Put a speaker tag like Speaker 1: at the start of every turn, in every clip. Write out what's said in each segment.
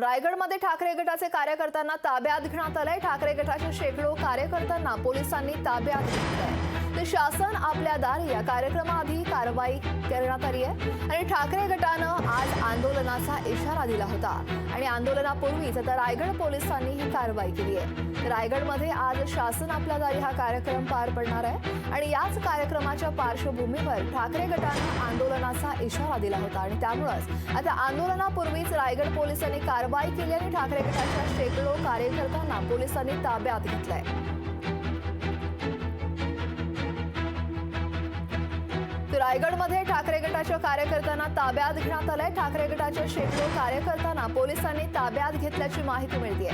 Speaker 1: रायगडमध्ये ठाकरे गटाचे कार्यकर्त्यांना ताब्यात घेण्यात आलंय। ठाकरे गटाच्या शेकडो कार्यकर्त्यांना पोलिसांनी ताब्यात घेतलंय। ते शासन आपल्या दारी या कार्यक्रमाआधी कारवाई करण्यात आली आहे आणि ठाकरे गटानं आज आंदोलनाचा इशारा दिला होता आणि आंदोलनापूर्वीच आता रायगड पोलिसांनी ही कारवाई केली आहे। रायगडमध्ये आज शासन आपल्या दारी हा कार्यक्रम पार पडणार आहे आणि याच कार्यक्रमाच्या पार्श्वभूमीवर ठाकरे गटानं आंदोलनाचा इशारा दिला होता आणि त्यामुळेच आता आंदोलनापूर्वीच रायगड पोलिसांनी कारवाई केली आणि ठाकरे गटाच्या शेकडो कार्यकर्त्यांना पोलिसांनी ताब्यात घेतलंय। रायगडमध्ये ठाकरे गटाच्या कार्यकर्त्यांना ताब्यात घेण्यात आलंय। ठाकरे गटाच्या शेकडो कार्यकर्त्यांना पोलिसांनी ताब्यात घेतल्याची माहिती मिळतेय।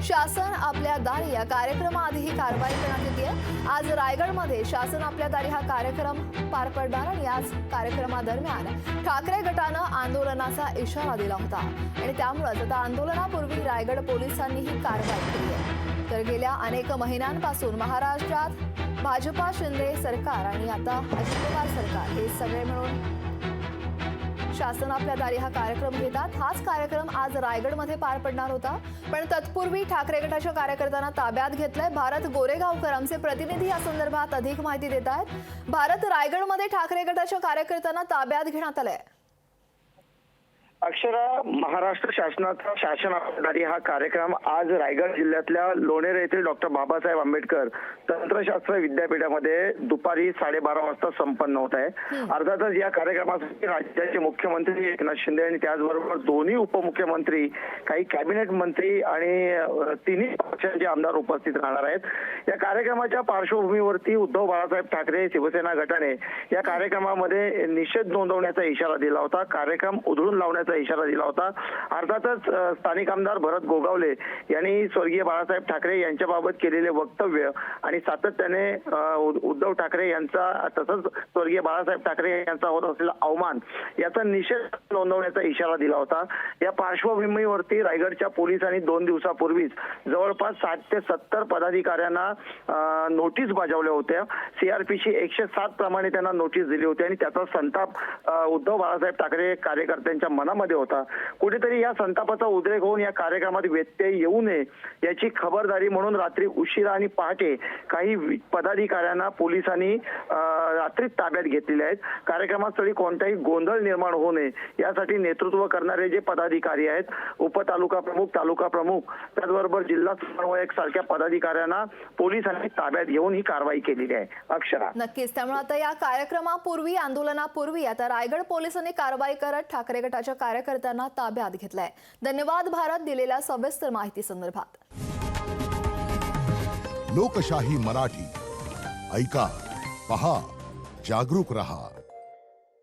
Speaker 1: शासन आपल्या दारी या कार्यक्रमाआधी ही कारवाई करण्यात येते। आज रायगडमध्ये शासन आपल्या दारी हा कार्यक्रम पार पडणार आणि याच कार्यक्रमादरम्यान ठाकरे गटानं आंदोलनाचा इशारा दिला होता आणि त्यामुळेच आता आंदोलनापूर्वी रायगड पोलिसांनी ही कारवाई केली आहे। तर गेल्या अनेक महिन्यांपासून महाराष्ट्रात भाजपा शिंदे सरकार आणि आता अजित पवार सरकार हे सगळे मिळून शासन आपल्या दारी हा कार्यक्रम घेतात। हाच कार्यक्रम आज रायगडमध्ये पार पडणार होता, पण तत्पूर्वी ठाकरे गटाच्या कार्यकर्त्यांना ताब्यात घेतलंय। भारत गोरेगावकर आमचे प्रतिनिधी या संदर्भात अधिक माहिती देत आहेत। भारत, रायगडमध्ये ठाकरे गटाच्या कार्यकर्त्यांना ताब्यात घेण्यात आलंय।
Speaker 2: अक्षरा, महाराष्ट्र शासनाचा शासन आपल्यादारी हा कार्यक्रम आज रायगड जिल्ह्यातल्या लोणेर येथील डॉक्टर बाबासाहेब आंबेडकर तंत्रशास्त्र विद्यापीठामध्ये दुपारी 12:30 वाजता संपन्न होत आहे। अर्थातच या कार्यक्रमासाठी राज्याचे मुख्यमंत्री एकनाथ शिंदे आणि त्याचबरोबर दोन्ही उपमुख्यमंत्री, काही कॅबिनेट मंत्री आणि तिन्ही पक्षांचे आमदार उपस्थित राहणार आहेत। या कार्यक्रमाच्या पार्श्वभूमीवरती उद्धव बाळासाहेब ठाकरे शिवसेना गटाने या कार्यक्रमामध्ये निषेध नोंदवण्याचा इशारा दिला होता, कार्यक्रम उधळून लावण्याचा इशारा दिला होता। अर्थातच स्थानिक आमदार भरत गोगावले यांनी स्वर्गीय बाळासाहेब ठाकरे यांच्याबाबत केलेले वक्तव्य आणि सातत्याने उद्धव ठाकरे यांचा तसंच स्वर्गीय बाळासाहेब ठाकरे यांचा होत असलेला अवमान याचा निषेध नोंदवण्याचा इशारा दिला होता। या पार्श्वभूमीवरती रायगडच्या पोलिसांनी 2 दिवसापूर्वीच जवळपास 60 ते 70 पदाधिकाऱ्यांना नोटीस बजावल्या होत्या। सीआरपीसी 107 प्रमाणे त्यांना नोटीस दिली होती आणि त्याचा संताप उद्धव बाळासाहेब ठाकरे कार्यकर्त्यांच्या मनामध्ये होता। कुठेतरी या संतापाचा उद्रेक होऊन या कार्यक्रमात व्यत्यय येऊ नये याची खबरदारी म्हणून रात्री उशिरा आणि पहाटे काही पदाधिकाऱ्यांना पोलिसांनी रात्री ताब्यात घेतलेले आहेत। कार्यक्रमास्थळी कोणताही गोंधळ निर्माण होऊ नये यासाठी नेतृत्व करणारे जे पदाधिकारी आहेत, उपतालुका प्रमुख, तालुका प्रमुख, त्याचबरोबर जिल्हा समन्वयक सारख्या पदाधिकाऱ्यांना पोलिसांनी ताब्यात घेऊन ही कारवाई केलेली आहे। अक्षरा,
Speaker 1: नक्कीच, त्यामुळे आता या कार्यक्रमापूर्वी, आंदोलनापूर्वी आता रायगड पोलिसांनी कारवाई करत ठाकरे गटाच्या कार्यकर्त्यांना ताब्यात घेतलंय। धन्यवाद भारत, दिलेल्या सविस्तर माहिती संदर्भात।
Speaker 3: लोकशाही मराठी ऐका, पहा, जागरूक रहा।